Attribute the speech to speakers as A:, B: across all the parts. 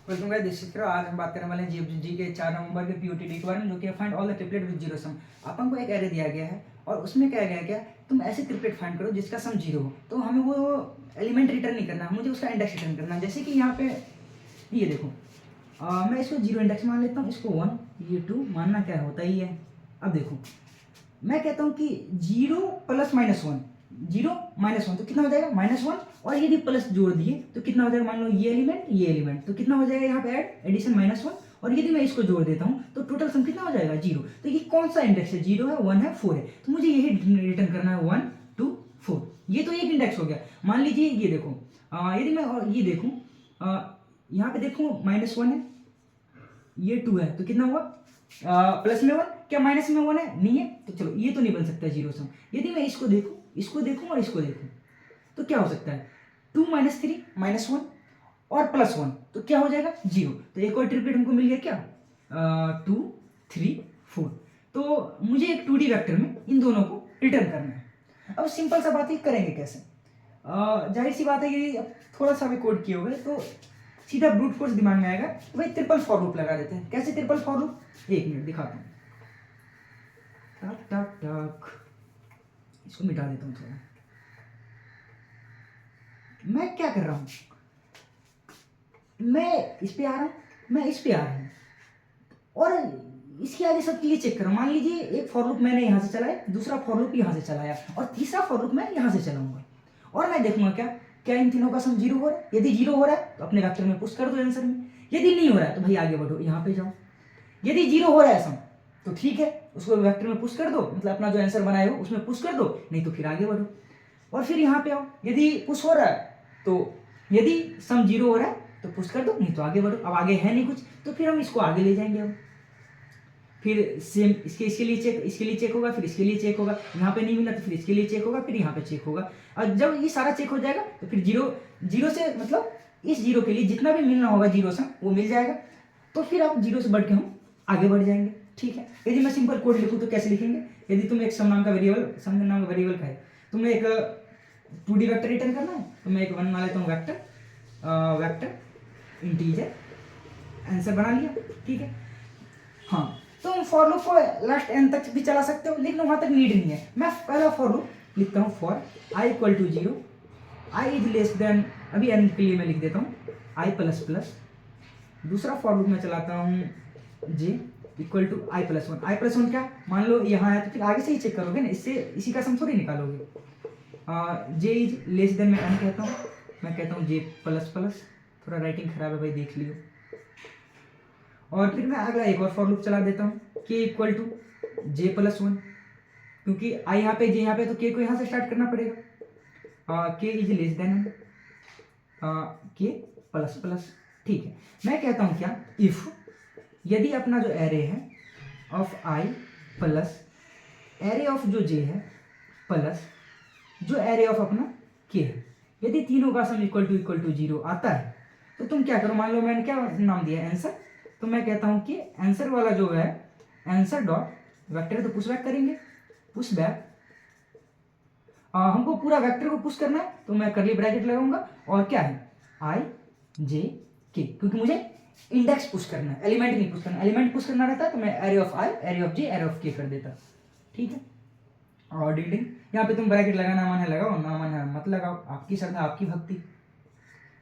A: Welcome guys, this is आज हम बात करने वाले हैं जीएफजी के 4 नवंबर के पीओटीडी के बारे में, जो कि find all the triplet with zero sum. अपन को एक एरे दिया गया है और उसमें क्या गया क्या तुम ऐसे ट्रिपलेट फाइंड करो जिसका सम जीरो हो। तो हमें वो एलिमेंट रिटर्न नहीं करना, मुझे उसका इंडेक्स रिटर्न करना है। जैसे कि यहाँ पे ये देखो, मैं इसको जीरो इंडेक्स मान लेता हूँ, इसको 1, ये 2 मानना क्या होता ही है। अब देखो, मैं कहता हूँ कि 0 + -1, 0 - 1 तो कितना हो जाएगा -1, और यदि प्लस जोड़ दिए तो कितना हो जाएगा। मान लो ये एलिमेंट तो कितना हो जाएगा यहाँ पे एडिशन -1, और यदि मैं इसको जोड़ देता हूँ तो टोटल सम कितना हो जाएगा 0। तो ये कौन सा इंडेक्स है, 0 है, 1 है, 4 है, तो मुझे यही रिटर्न करना है 1 2 4। ये तो एक इंडेक्स हो गया। मान लीजिए ये देखो, यदि मैं और ये देखूँ, यहाँ पे देखूँ -1 है, ये 2 है, तो कितना हुआ प्लस में 1, क्या माइनस में 1 है, नहीं है, तो चलो ये तो नहीं बन सकता जीरो सम। यदि मैं इसको देखूं और इसको देखूं तो क्या हो सकता है, 2 - 3 -1 और +1, तो क्या हो जाएगा 0। तो एक और ट्रिपलेट हमको मिल गया, क्या 2 3 4। तो मुझे एक 2D वेक्टर में इन दोनों को रिटर्न करना है। अब सिंपल सा बात है, करेंगे कैसे। जाहिर सी बात है कि अब थोड़ा सा भी कोड किए होगा तो सीधा ब्रूट फोर्स दिमाग में आएगा, तो भाई ट्रिपल फॉर लूप लगा देते हैं। कैसे ट्रिपल फॉर लूप, एक मिनट दिखाता हूँ। टक टक टक, इसको मिटा देता हूँ थोड़ा। मैं क्या कर रहा हूँ, मैं इस पे आ रहा हूँ, मैं इस पे आ रहा हूँ, और इसके आगे सबके लिए चेक कर रहा हूँ। मान लीजिए एक फॉर लूप मैंने यहाँ से चलाया, दूसरा फॉर लूप यहाँ से चलाया, और तीसरा फॉर लूप मैं यहाँ से चलाऊंगा, और मैं देखूंगा क्या क्या इन तीनों का सम जीरो हो रहा है। यदि जीरो हो रहा है तो अपने वेक्टर में पुश कर दो आंसर में, यदि नहीं हो रहा है तो भाई आगे बढ़ो, यहाँ पे जाओ। यदि जीरो हो रहा है सम तो ठीक है, उसको वेक्टर में पुश कर दो, मतलब अपना जो आंसर बनाए हो उसमें पुश कर दो, नहीं तो फिर आगे बढ़ो। और फिर यहाँ पे आओ, यदि पुश हो रहा है तो, यदि सम जीरो हो रहा है तो पुश कर दो, नहीं तो आगे बढ़ो। अब आगे है नहीं कुछ तो फिर हम इसको आगे ले जाएंगे। अब फिर सेम इसके लिए चेक होगा, फिर इसके लिए चेक होगा, यहाँ पे नहीं मिला तो फिर इसके लिए चेक होगा, फिर यहाँ पे चेक होगा। और जब ये सारा चेक हो जाएगा तो फिर जीरो से मतलब इस जीरो के लिए जितना भी मिलना होगा जीरो से वो मिल जाएगा। तो फिर अब जीरो से बढ़ के हम आगे बढ़ जाएंगे। ठीक है, यदि मैं सिंपल कोड लिखूँ तो कैसे लिखेंगे। यदि तुम एक सम नाम का वेरिएबल का है, तुम्हें एक 2D वेक्टर रिटर्न करना है, तो मैं एक बना लेता हूँ वेक्टर इंटीजर, आंसर बना लिया। ठीक है, हाँ, तुम फॉर लूप को लास्ट एंड तक भी चला सकते हो, लेकिन वहां तक नीड नहीं है। मैं पहला फॉर लूप लिखता हूँ, for i = 0, i is less then, अभी एन के लिए मैं लिख देता हूँ i++। दूसरा फॉर लूप मैं चलाता हूँ j = i+1। i+1 क्या, मान लो यहाँ है तो फिर आगे से ही चेक करोगे ना, इससे इसी का सम थोड़ी निकालोगे। j इज लेस देन, मैं n कहता हूँ, मैं कहता हूँ j++। थोड़ा राइटिंग खराब है भाई, देख लियो। और फिर मैं अगला एक और फॉर लूप चला देता हूँ, k = j+1, क्योंकि i यहाँ पे j यहाँ पे, तो k को यहाँ से स्टार्ट करना पड़ेगा। k is less then k++। ठीक है, मैं कहता हूँ क्या, इफ यदि अपना जो एरे है of i plus array of जो j है प्लस जो एरे ऑफ अपना k है, यदि तीनों का सम = 0 आता है तो तुम क्या करो। मान लो मैंने क्या नाम दिया, आंसर, तो मैं कहता हूं कि आंसर वाला जो है, आंसर डॉट वेक्टर है तो पुश बैक करेंगे, पुश बैक। हमको पूरा वेक्टर को पुश करना है तो मैं कर्ली ब्रैकेट लगाऊंगा, और क्या है i j k, क्योंकि मुझे इंडेक्स पुश करना है, एलिमेंट नहीं पुश करना। एलिमेंट पुश करना रहता है तो मैं array of i, array of j, array of k कर देता। ठीक है, और डीलिंग यहाँ पे तुम ब्रैकेट लगाना मन है लगाओ, ना मन है मत लगाओ, आपकी श्रद्धा आपकी भक्ति।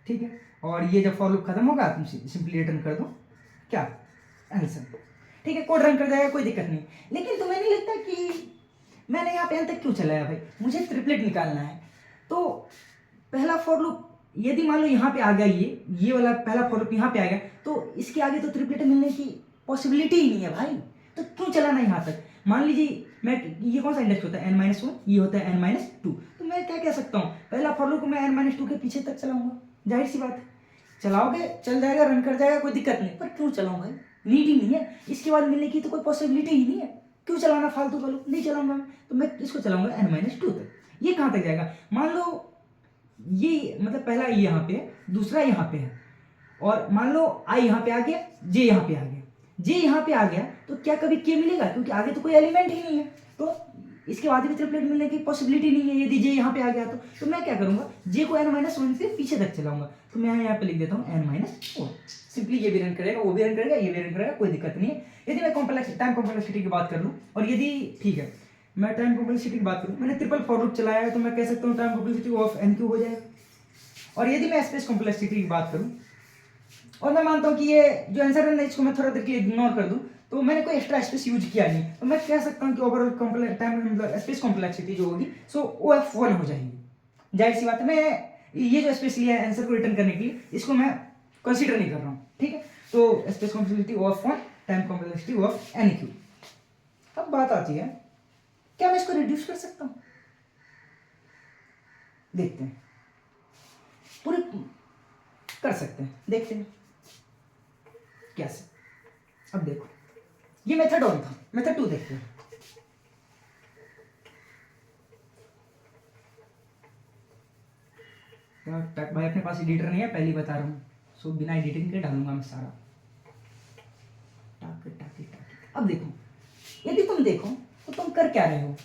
A: ठीक है, और ये जब फॉर लूप खत्म होगा तुम सिंपली रिटर्न कर दो क्या, आंसर। ठीक है, कोड रन कर जाएगा, कोई दिक्कत नहीं। लेकिन तुम्हें नहीं लगता कि मैंने यहाँ पे अंत तक क्यों चलाया भाई, मुझे ट्रिपलेट निकालना है। तो पहला फॉर लूप यदि मान लो यहाँ पे आ गया, ये वाला पहला फॉर लूप यहाँ पे आ गया, तो इसके आगे तो ट्रिपलेट मिलने की पॉसिबिलिटी ही नहीं है भाई, तो क्यों चलाना यहाँ तक। मान लीजिए मैं, ये कौन सा इंडेक्स होता है n-1, ये होता है n-2, तो मैं क्या कह सकता हूँ, पहला फॉर लूप को मैं n-2 के पीछे तक चलाऊंगा। जाहिर सी बात है, चलाओगे चल जाएगा, रन कर जाएगा, कोई दिक्कत नहीं, पर क्यों चलाऊं भाई, नीड ही नहीं है, इसके बाद मिलने की तो कोई पॉसिबिलिटी ही नहीं है, क्यों चलाना फालतू का लूप, नहीं चलाऊंगा मैं, तो मैं इसको चलाऊंगा n-2 तक। ये कहाँ तक जाएगा, मान लो ये मतलब पहला ये यहाँ पे है, दूसरा यहाँ पे है, और मान लो i यहाँ पे आ गया, j यहाँ पे आ गया, j यहाँ पे आ गया, तो क्या कभी k मिलेगा, क्योंकि आगे तो कोई एलिमेंट ही नहीं है। तो इसके बाद भी ट्रिपलेट मिलने की पॉसिबिलिटी नहीं है यदि जे यहाँ पे आ गया तो मैं क्या करूँगा, जे को n-1 से पीछे तक चलाऊंगा। तो मैं यहाँ पे लिख देता हूँ n-1। सिंपली ये भी रन करेगा, वो भी रन करेगा, ये भी रन करेगा, कोई दिक्कत नहीं है। यदि मैं टाइम कॉम्प्लेक्सिटी की बात कर लूँ, और यदि ठीक है मैं टाइम कॉम्प्लेक्सिटी की बात करूँ, मैंने ट्रिपल फॉर लूप चलाया है, तो मैं कह सकता हूँ time complexity of n Q हो जाएगा। और यदि मैं स्पेस कॉम्प्लेक्सिटी की बात करूँ, और मैं मानता हूँ कि ये जो आंसर है इसको मैं थोड़ा देर के लिए इग्नोर कर दूँ, तो मैंने कोई एक्स्ट्रा स्पेस यूज किया नहीं, तो मैं कह सकता हूँ कि ओवरऑल टाइम मतलब स्पेस कॉम्प्लेक्सिटी जो होगी सो OF1 हो जाएगी। जाहिर सी बात है, मैं ये जो स्पेस लिया है आंसर को रिटर्न करने के लिए, इसको मैं कंसीडर नहीं कर रहा हूँ, ठीक है। तो space complexity OF1, time complexity of NQ। अब बात आती है, क्या मैं इसको रिड्यूस कर सकता हूँ? देखते हैं, पूरे कर सकते हैं, देखते हैं कैसे। अब देखो, ये मेथड 1 था, मेथड 2 देखते हैं। भाई अपने पास एडिटर नहीं है, पहले बता रहा हूँ, सो बिना एडिटिंग के डालूंगा मैं सारा। टाके। अब देखो, यदि तुम देखो तो तुम कर क्या रहे हो,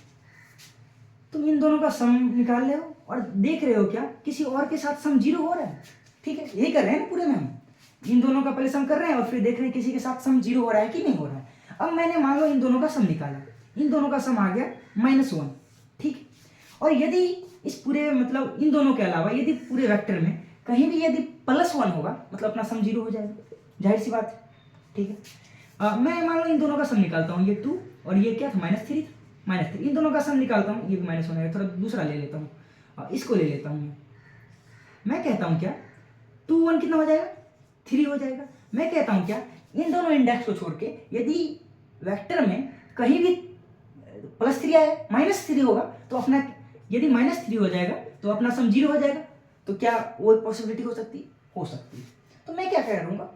A: तुम इन दोनों का सम निकाल रहे हो और देख रहे हो क्या किसी और के साथ सम 0 हो रहा है, ठीक है। यही कर रहे हैं ना पूरे में, हम इन दोनों का पहले सम कर रहे हैं और फिर देख रहे हैं किसी के साथ सम 0 हो रहा है कि नहीं हो रहा है। अब मैंने मान लो इन दोनों का सम निकाला, इन दोनों का सम आ गया -1, ठीक। और यदि इस पूरे मतलब इन दोनों के अलावा यदि पूरे वेक्टर में कहीं भी यदि +1 होगा, मतलब अपना सम 0 हो जाएगा, जाहिर सी बात है, ठीक है। मैं मान लो इन दोनों का सम निकालता हूँ, ये 2 और ये क्या था, -3 था, -3। इन दोनों का सम निकालता हूँ, ये भी -1 है, थोड़ा दूसरा ले लेता हूँ, इसको ले लेता हूँ। मैं कहता हूँ क्या 2 1 कितना हो जाएगा, 3 हो जाएगा। मैं कहता हूँ क्या, इन दोनों इंडेक्स को छोड़ के यदि वेक्टर में कहीं भी +3 आया, -3 होगा तो अपना, यदि -3 हो जाएगा तो अपना सम 0 हो जाएगा। तो क्या वो एक पॉसिबिलिटी हो सकती है? हो सकती है। तो मैं क्या करूँगा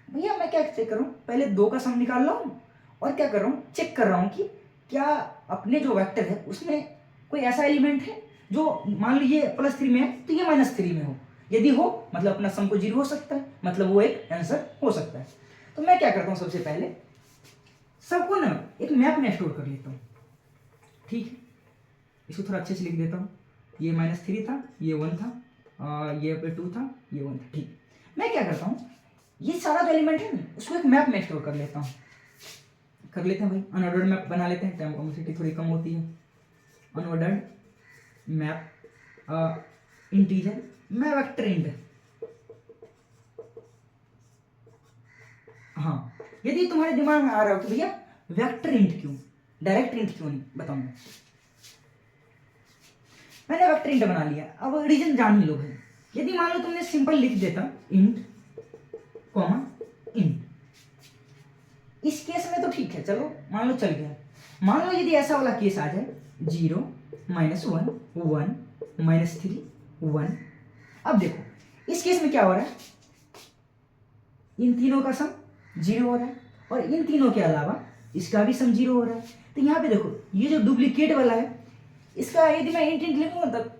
A: भैया, मैं क्या चेक करूँ, पहले 2 का सम निकाल रहा हूँ और क्या कर रहा हूँ, चेक कर रहा हूँ कि क्या अपने जो वेक्टर है उसमें कोई ऐसा एलिमेंट है जो मान लो ये +3 में है तो ये -3 में हो। यदि हो मतलब अपना सम को 0 हो सकता है, मतलब वो एक आंसर हो सकता है। तो मैं क्या करता हूँ, सबसे पहले सबको ना एक मैप में स्टोर कर लेता हूँ, ठीक है। इसको थोड़ा अच्छे से लिख देता हूँ, ये -3 था, ये 1 था, ये पे 2 था, ये 1 था, ठीक। मैं क्या करता हूँ, ये सारा जो एलिमेंट है ना उसको एक मैप में स्टोर कर लेता हूँ। कर लेते हैं भाई, अनऑर्डर्ड मैप बना लेते हैं, टाइम कॉम्प्लेक्सिटी थोड़ी कम होती है। अनऑर्डर्ड मैप इंटीजर मैं वेक्टर इंट, हाँ। यदि तुम्हारे दिमाग में आ रहा हो कि भैया वेक्टर इंट क्यों, डायरेक्ट इंट क्यों नहीं, बताऊंगा। मैंने वेक्टर इंट बना लिया, अब रीजन जान ही लो भाई। यदि मान लो तुमने सिंपल लिख देता इंट कॉमा इंट, इस केस में तो ठीक है, चलो मान लो चल गया। मान लो यदि ऐसा वाला केस आ जाए 0 -1 1 -3 1। अब देखो इस केस में क्या हो रहा है, इन तीनों का सम 0 हो रहा है और इन तीनों के अलावा इसका भी सम 0 हो रहा है। तो यहाँ पे देखो ये जो डुप्लीकेट वाला है, इसका यदि मैं इंट लिखूंगा तब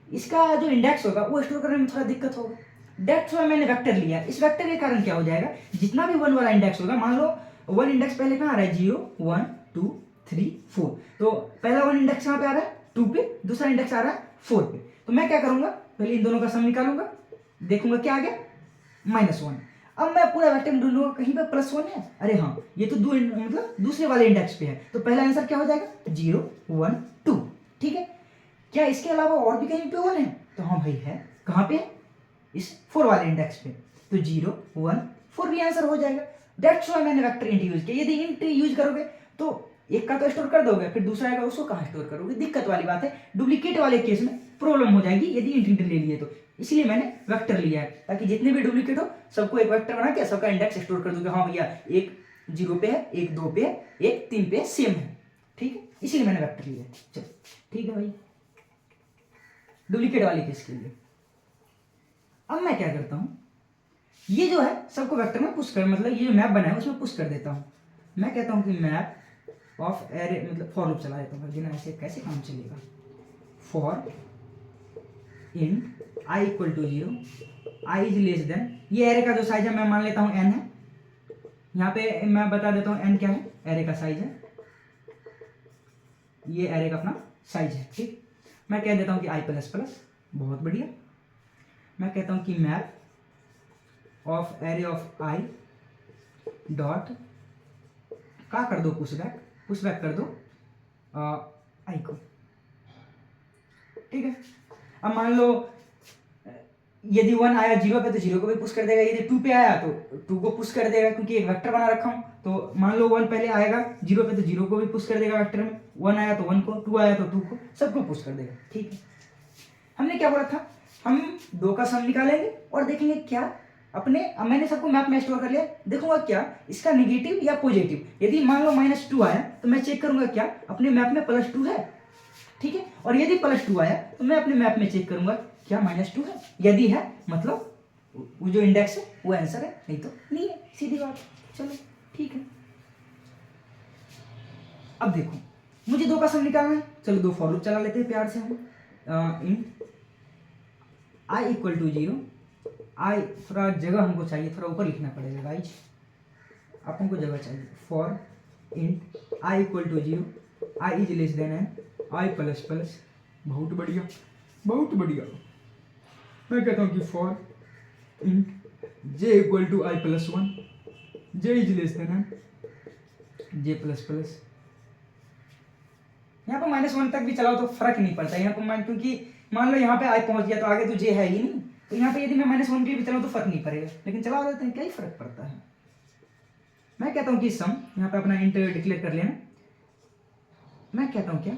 A: इसका जो इंडेक्स होगा वो स्टोर करने में थोड़ा दिक्कत होगा। डेट्स में मैंने वेक्टर लिया, इस वेक्टर के कारण क्या हो जाएगा, जितना भी 1 वाला इंडेक्स होगा, मान लो 1 इंडेक्स पहले कहाँ आ रहा है, 0 1 2 3 4, तो पहला 1 इंडेक्स कहाँ पे आ रहा है 2 पे, दूसरा इंडेक्स आ रहा है 4 पे। तो मैं क्या करूंगा, पहले इन दोनों का सम निकालूंगा, देखूंगा क्या आ गया -1। अब मैं पूरा वेक्टर में ढूंढूंगा कहीं पे +1 है, अरे हाँ ये तो मतलब दूसरे वाले इंडेक्स पे है, तो पहला आंसर क्या हो जाएगा 0 1 2, ठीक है। क्या इसके अलावा और भी कहीं पे 1 है, तो हाँ भाई है, कहाँ पे है, इस 4 वाले इंडेक्स पे, तो 0 1 4 भी आंसर हो जाएगा। दैट्स व्हाई मैंने वेक्टर इंट यूज किया। यदि इंट यूज करोगे तो एक का तो स्टोर कर दोगे, फिर दूसरा आएगा उसको कहाँ स्टोर करोगे, दिक्कत वाली बात है। डुप्लीकेट वाले केस में प्रॉब्लम हो जाएगी यदि इंट ले लिए तो, इसलिए मैंने वेक्टर लिया है, ताकि जितने भी डुप्लीकेट हो सबको एक वेक्टर बना के सबका इंडेक्स स्टोर कर दूंगा, हाँ भैया एक 0 पे है, एक 2 पे है, एक 3 पे सेम है, ठीक है, इसीलिए मैंने वेक्टर लिया है। चलो ठीक है भाई, डुप्लीकेट वाले केस के लिए। अब मैं क्या करता हूँ, ये जो है सबको वेक्टर में पुश कर, मतलब ये जो मैप बना है उसमें पुश कर देता हूँ। मैं कहता हूँ कि मैप ऑफ एरे, मतलब फॉर लूप चला देता हूँ, बिना ऐसे कैसे काम चलेगा। For int i equal to 0, i is less than, ये एरे का जो साइज है मैं मान लेता हूँ n है, यहाँ पे मैं बता देता हूँ n क्या है, एरे का साइज है ये एरे का अपना साइज है। ठीक, मैं कह देता हूँ कि आई प्लस प्लस, बहुत बढ़िया। मैं कहता हूँ कि map of array of I dot क्या कर दो, पुश बैक कर दो आई को। ठीक है, अब मान लो यदि 1 आया 0 पे तो 0 को भी पुश कर देगा, यदि 2 पे आया तो 2 को पुश कर देगा, क्योंकि एक वेक्टर बना रखा हूं। तो मान लो 1 पहले आएगा 0 पे तो 0 को भी पुश कर देगा वेक्टर में, 1 आया तो 1 को, 2 आया तो 2 को, सबको पुश कर देगा। ठीक है, हमने क्या बोला था, हम 2 का सम निकालेंगे और देखेंगे क्या अपने, अब मैंने सबको मैप में स्टोर कर लिया, देखूंगा क्या इसका निगेटिव या पॉजिटिव। यदि मान लो -2 आया तो मैं चेक करूंगा क्या अपने मैप में +2 है। ठीक है, और यदि +2 आया तो मैं अपने मैप में चेक करूंगा क्या -2 है। यदि है मतलब वो जो इंडेक्स है वो आंसर है, नहीं तो नहीं है, सीधी बात। चलो ठीक है, अब देखो मुझे 2 का सम निकालना है, चलो 2 फॉर लूप चला लेते हैं प्यार से हम। इन आई इक्वल टू 0, आई थोड़ा जगह हमको चाहिए, थोड़ा ऊपर लिखना पड़ेगा गाइज, अपन को जगह चाहिए। For int i equal to 0, i is less than n i plus plus, बहुत बढ़िया बहुत बढ़िया। मैं कहता हूँ कि for int j equal to i plus 1, j is less than n j plus plus. यहाँ पर -1 तक भी चलाओ तो फर्क नहीं पड़ता यहाँ पर, क्योंकि मान लो यहाँ पे आई पहुंच गया तो आगे तो जे है ही नहीं, तो यहाँ पे यदि मैं -1 के लिए भी चलाऊँ तो फर्क नहीं पड़ेगा, लेकिन चला देते हैं क्या ही फर्क पड़ता है। मैं कहता हूँ कि सम, यहाँ पे अपना इंट डिक्लेयर कर लेना। मैं कहता हूँ क्या,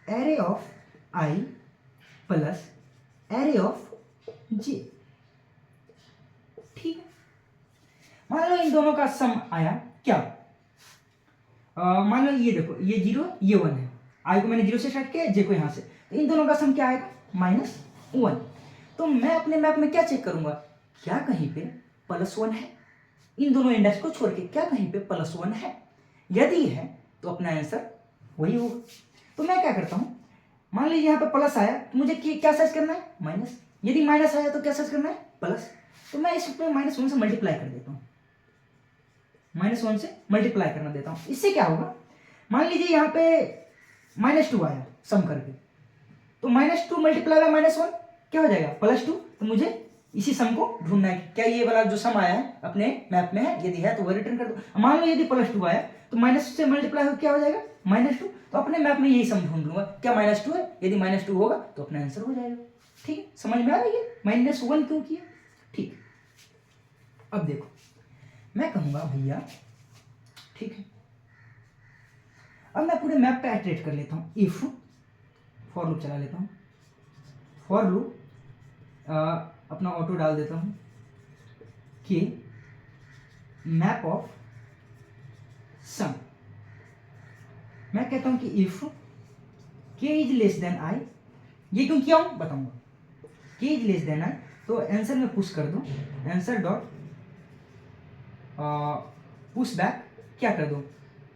A: array of I plus array of J. ठीक है, मान लो इन दोनों का सम आया क्या, मान लो ये देखो, ये 0 ये 1 है, आई को मैंने 0 से स्टार्ट किया, जे को यहाँ से, तो इन दोनों का सम क्या आएगा -1। तो मैं अपने मैप में क्या चेक करूंगा, क्या कहीं पे +1 है, इन दोनों इंडेक्स को छोड़ के क्या कहीं पे +1 है। यदि है तो अपना आंसर वही होगा। तो मैं क्या करता हूं, मान लीजिए यहाँ पे प्लस आया तो मुझे क्या सर्च करना है, माइनस। यदि माइनस आया तो क्या सर्च करना है, प्लस। तो मैं इसमें -1 से मल्टीप्लाई कर देता हूँ, -1 से मल्टीप्लाई करना देता हूँ। इससे क्या होगा, मान लीजिए यहाँ पे -2 आया सम करके, तो -2 मल्टीप्लाई बाय -1 क्या हो जाएगा, +2। तो मुझे इसी सम को ढूंढना है, क्या ये वाला जो सम आया है अपने मैप में है, यदि है तो वो रिटर्न कर दो। मान लो यदि +2 आया तो माइनस से मल्टीप्लाई हो क्या हो जाएगा, -2। तो अपने मैप में यही सम ढूंढ लूंगा, क्या -2 है, यदि -2 होगा तो अपना आंसर हो जाएगा। ठीक है, समझ में आ रही है -1 क्यों किया। ठीक, अब देखो मैं कहूंगा भैया, ठीक है, अब मैं पूरे मैप पे इटरेट कर लेता हूँ। इफ फॉर लूप चला लेता हूँ, फॉर लूप अपना ऑटो डाल देता हूँ कि मैप ऑफ सम। मैं कहता हूँ कि if k is less than i, ये क्यों किया हूँ बताऊंगा, k is less than i, तो आंसर में पुश कर दो, आंसर डॉट पुश बैक क्या कर दो,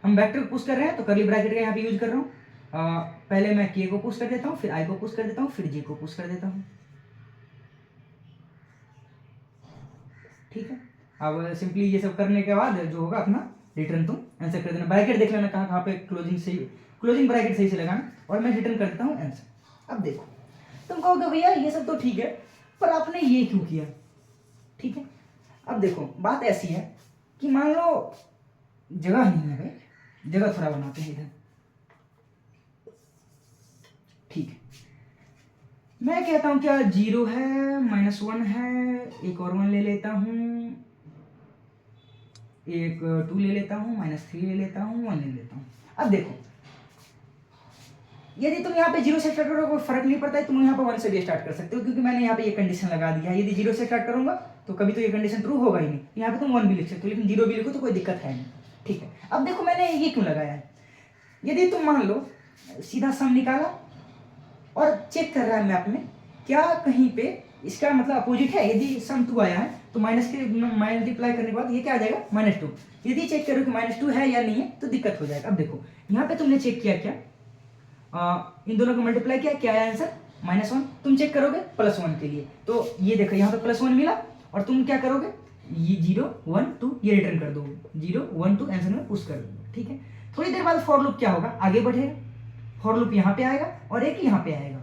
A: हम वेक्टर को पुश कर रहे हैं तो कर्ली ब्रैकेट का यहाँ पे यूज कर रहा हूँ। पहले मैं k को पुश कर देता हूँ, फिर i को पुश कर देता हूँ, फिर j को पुश कर देता हूँ। ठीक है, अब सिंपली ये सब करने के बाद जो होगा अपना रिटर्न तुम आंसर कर देना। ब्रैकेट देख लेना कहाँ पे क्लोजिंग ब्रैकेट सही से लगाना, और मैं रिटर्न कर देता हूँ आंसर। अब देखो तुम कहोगे भैया ये सब तो ठीक है, पर आपने ये क्यों किया। ठीक है, अब देखो बात ऐसी है कि मान लो जगह नहीं है भाई, जगह थोड़ा बनाते हैं इधर। ठीक है, मैं कहता हूं क्या 0 है, -1 है, एक और 1 ले लेता हूं, एक 2 ले लेता हूं, -3 ले लेता हूं, 1 ले लेता हूं। अब देखो यदि तुम यहाँ पे 0 से स्टार्ट करोगे कोई फर्क नहीं पड़ता है, तुम यहाँ पे 1 से भी स्टार्ट कर सकते हो, क्योंकि मैंने यहाँ पे ये कंडीशन लगा दिया है। यदि 0 से स्टार्ट करूंगा तो कभी तो ये कंडीशन ट्रू होगा ही नहीं, यहाँ पे तुम 1 भी लिख सकते हो, लेकिन 0 भी लिखो तो कोई दिक्कत है नहीं। ठीक है, अब देखो मैंने ये क्यों लगाया है, यदि तुम मान लो सीधा सम निकाला और चेक कर रहा है मैप में क्या कहीं पे इसका मतलब अपोजिट है, यदि सम 2 आया है तो माइनस के मल्टीप्लाई करने के बाद ये क्या आ जाएगा, -2। यदि चेक करो कि -2 है या नहीं है तो दिक्कत हो जाएगा। अब देखो यहाँ पे तुमने चेक किया क्या, इन दोनों को मल्टीप्लाई किया, क्या आया आंसर, -1। तुम चेक करोगे +1 के लिए, तो ये देखो यहाँ पे +1 मिला, और तुम क्या करोगे, ये 0 1 2 ये रिटर्न कर दो, 0 1 2 आंसर में पुश कर दो। ठीक है, थोड़ी देर बाद फॉर लूप क्या होगा, आगे बढ़ेगा। फॉर लूप यहाँ पे आएगा और एक यहाँ पे आएगा,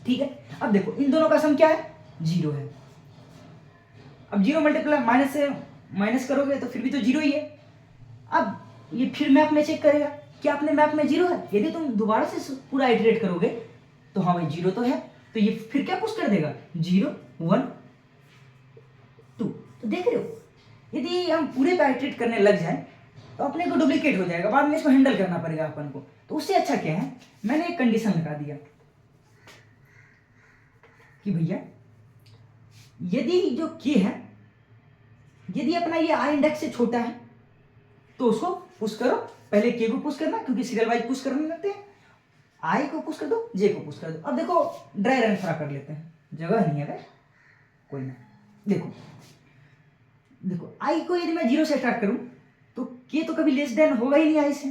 A: ठीक है। अब देखो इन दोनों का सम क्या है, 0 है। अब 0 मल्टीप्लाई माइनस से माइनस करोगे तो फिर भी तो 0 ही है। अब ये फिर मैप में चेक करेगा कि अपने मैप में 0 है। यदि तुम दोबारा से पूरा आइटरेट करोगे तो हाँ भाई 0 तो है, तो ये फिर क्या पुश कर देगा, 0 1 2। तो देख रहे हो, यदि हम पूरे पे आइटरेट करने लग जाए तो अपने को डुप्लीकेट हो जाएगा, बाद में इसको हैंडल करना पड़ेगा अपन को। तो उससे अच्छा क्या है, मैंने एक कंडीशन लगा दिया कि भैया यदि जो के है, यदि अपना ये आई इंडेक्स से छोटा है तो उसको पुश करो, पहले के को पुश करना क्योंकि सीरियल वाइज पुश करने लगते हैं, आई को पुश कर दो, जे को पुश कर दो। अब देखो ड्राई रन थोड़ा कर लेते हैं, जगह नहीं है कोई ना। देखो देखो आई को यदि मैं 0 से स्टार्ट करूं तो के तो कभी लेस देन होगा ही नहीं आई से,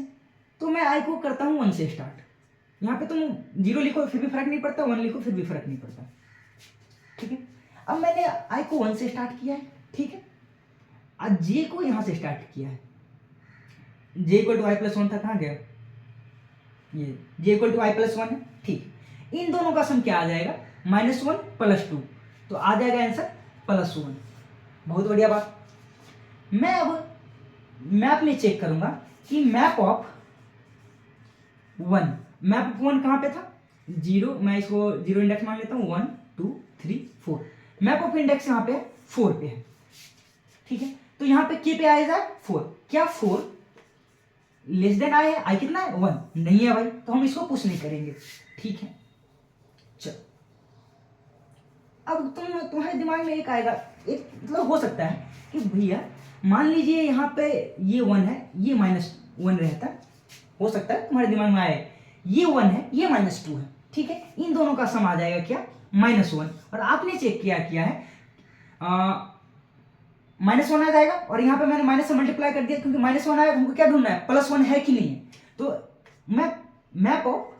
A: तो मैं आई को करता हूं 1 से स्टार्ट। यहाँ पे तुम 0 लिखो फिर भी फर्क नहीं पड़ता, 1 लिखो फिर भी फर्क नहीं पड़ता, ठीक है। अब मैंने आई को 1 से स्टार्ट किया है, ठीक है। आज जे को यहां से स्टार्ट किया है, जे इक्वल टू आई प्लस 1 था, कहाँ गया ये, जे इक्वल टू आई प्लस 1 है, ठीक। इन दोनों का सम क्या आ जाएगा, -1 + 2, तो आ जाएगा आंसर +1। बहुत बढ़िया बात। मैं अब मैप में चेक करूंगा कि मैप ऑफ 1, मैप ऑफ 1 कहां पे था, 0, मैं इसको 0 इंडेक्स मान लेता हूं, 1 2 3 4, मैप ऑफ इंडेक्स यहाँ पे 4 पे है, ठीक है। तो यहाँ पे के पे आएगा 4, क्या 4 लेस देन आई है, आई कितना है 1 नहीं है भाई, तो हम इसको पुश नहीं करेंगे, ठीक है। चल अब तुम्हारे दिमाग में एक आएगा, एक मतलब हो सकता है कि भैया मान लीजिए यहाँ पे ये 1 है, ये -1 रहता, हो सकता है तुम्हारे दिमाग में आए, ये 1 है, ये -2 है, ठीक है। इन दोनों का सम आ जाएगा क्या, -1, और आपने चेक किया है -1 आ जाएगा, और यहाँ पे मैंने माइनस से मल्टीप्लाई कर दिया क्योंकि -1 आया, हमको क्या ढूंढना है, +1 है कि नहीं है। तो मैं मैप ऑफ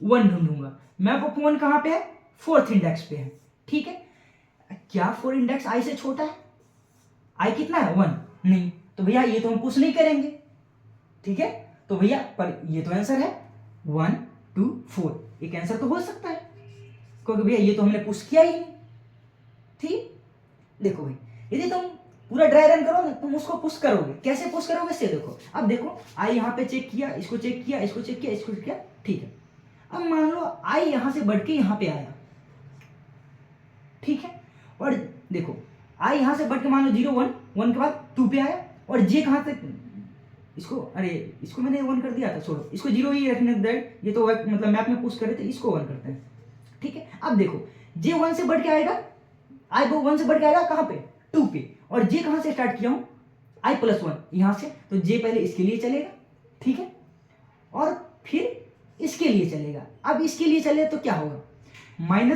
A: 1 ढूंढूंगा, मैप ऑफ 1 कहाँ पे है, 4th इंडेक्स पे है, ठीक है। क्या 4 इंडेक्स आई से छोटा है, आई कितना है 1 नहीं, तो भैया ये तो हम पुश नहीं करेंगे, ठीक है। तो भैया पर ये तो आंसर है 1 2 4, एक आंसर तो हो सकता है क्योंकि भैया ये तो हमने पुश किया ही नहीं, ठीक। देखो भाई यदि तुम पूरा ड्राई रन करो ना, तुम उसको पुश करोगे, कैसे पुश करोगे से देखो। अब देखो आई यहाँ पे चेक किया, इसको चेक किया, इसको चेक किया, इसको किया, ठीक है। अब मान लो आई यहां से बढ़ के यहाँ पे आया, ठीक है, और देखो आई यहां से बढ़ के मान लो 0 1 1 के बाद 2 पे आया, और जे कहां से, इसको अरे इसको मैंने 1 कर दिया था, छोड़ो इसको 0 ही रखने दे, ये तो मतलब मैप में पुश करे थे, इसको 1 करते हैं, ठीक है। अब देखो जे 1 से बढ़ के आएगा, आई को 1 से बढ़ के आएगा कहां पे, 2 पे, और जे कहां से स्टार्ट किया हूं, आई +1 यहां से, तो जे पहले इसके लिए चलेगा, ठीक है, और फिर इसके लिए चलेगा। अब इसके लिए चले तो क्या होगा, -1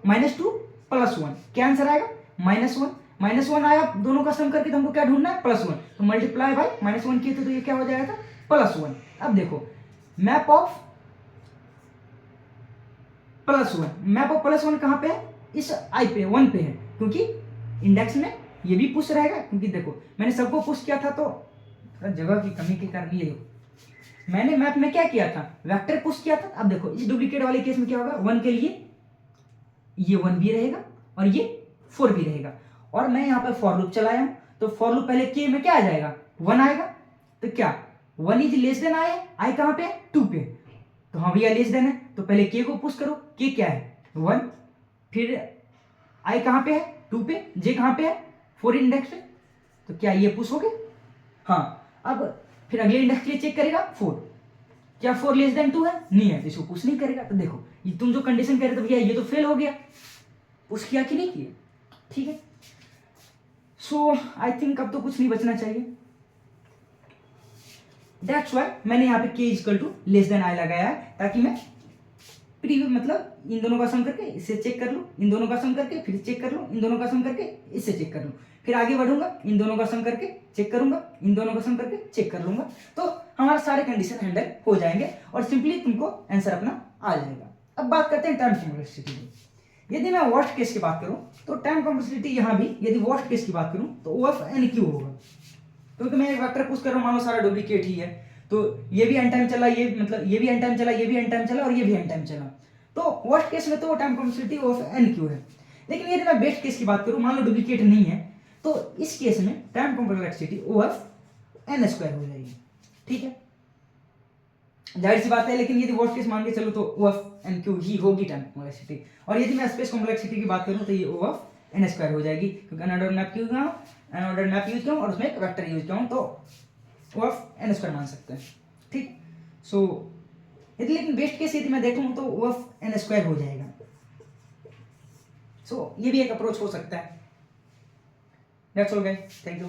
A: -2 +1, क्या आंसर आएगा, -1 आया, दोनों का सम करके तो हमको क्या ढूंढना है, +1, तो मल्टीप्लाई बाय -1 किए थे तो ये क्या हो जाएगा +1। अब देखो मैप ऑफ +1 कहां पे है, इस आई पे 1 पे है, क्योंकि इंडेक्स में ये भी पुश रहेगा, क्योंकि देखो मैंने सबको पुश किया था, तो जगह की कमी के कारण ये मैंने मैप में क्या किया था, वेक्टर पुश किया था। अब देखो इस डुप्लीकेट वाले केस में क्या होगा, 1 के लिए ये 1 भी रहेगा और ये 4 भी रहेगा, और मैं यहाँ पे फॉर लूप चलाया हूं, तो फॉर लूप पहले के में क्या आ जाएगा 1 आएगा, तो क्या 1 इज लेस देन आई है, आई कहां पे 2 पे, तो हाँ भैया लेस देन है, तो पहले के को पुश करो, के क्या है 1, फिर आई कहां पे है 2 पे, जे कहां पे है 4 इंडेक्स पे, तो क्या ये पुश हो गए, हाँ। अब फिर अगले इंडेक्स के लिए चेक करेगा 4, क्या 4 लेस देन 2 है, नहीं है, तो इसको पुश नहीं करेगा। तो देखो ये तुम जो कंडीशन कह रहे थे भैया ये तो फेल हो गया, पुश किया कि नहीं किया, ठीक है। सो आई थिंक अब तो कुछ नहीं बचना चाहिए, दैट्स व्हाई मैंने यहाँ पे k equal to less than i लगाया है, ताकि मैं प्रीव्यू मतलब इन दोनों का सम करके इससे चेक कर लूँ, इन दोनों का सम करके फिर चेक कर लूँ, इन दोनों का सम करके इससे चेक कर लूँ, फिर आगे बढ़ूंगा, इन दोनों का सम करके चेक करूंगा, इन दोनों का सम करके चेक कर लूंगा, तो हमारे सारे कंडीशन हैंडल हो जाएंगे और सिंपली तुमको आंसर अपना आ जाएगा। अब बात करते हैं टाइम कॉम्प्लेक्सिटी की। यदि मैं वर्स्ट केस की बात करूं तो टाइम कॉम्प्लेक्सिटी यहाँ भी यदि वर्स्ट केस की बात करूं तो OF NQ होगा, क्योंकि मैं एक वेक्टर पुश कर रहा हूं, मानो सारा डुप्लीकेट ही है, तो ये भी एन टाइम चला, ये मतलब ये भी एन टाइम चला, ये भी एन टाइम चला और ये भी एन टाइम चला, तो वर्स्ट केस में तो वो time complexity of n q है। लेकिन यदि मैं बेस्ट केस की बात करूँ, मान लो डुप्लीकेट नहीं है, तो इस केस में time complexity O F n square हो जाएगी। ठीक है, जाहिर सी बात है। लेकिन यदि वर्स्ट केस मान के चलो तो ओ एफ एन क्यू ही होगी टाइम कॉम्प्लेक्सिटी, और यदि मैं स्पेस कॉम्प्लेक्सिटी की बात करूँ तो ये ओ एफ एन स्क्वायर हो जाएगी, क्योंकि अनऑर्डर मैप यूज किया और उसमें एक वेक्टर यूज किया हूँ, तो ओ एफ एन स्क्वायर मान सकते हैं। ठीक, सो यदि लेकिन बेस्ट केस यदि मैं देखूँ तो ओ एफ एन स्क्वायर हो जाएगा। सो ये भी एक अप्रोच हो सकता है। That's all guys, thank you.